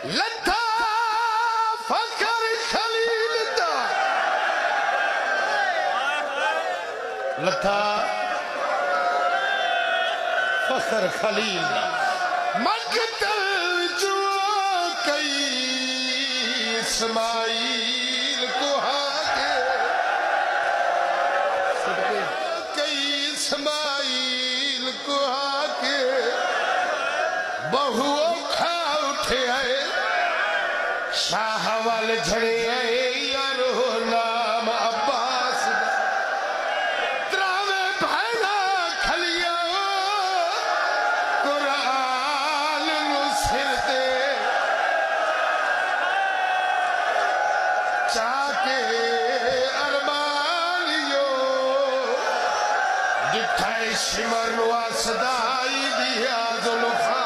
लथा फकर खलील दा लथा फकर खलील दा मकतल जो कई इस्माइल को हाके कई इस्माइल को हाके बहुओं खा उठे आए शाह वाले झड़े आए यारो नाम अब्बास त्रावे भाईना खलिया कुरान नु सिर ते चाके अरमानियो जिठाई सिमर वासदाई दिया जुल्फा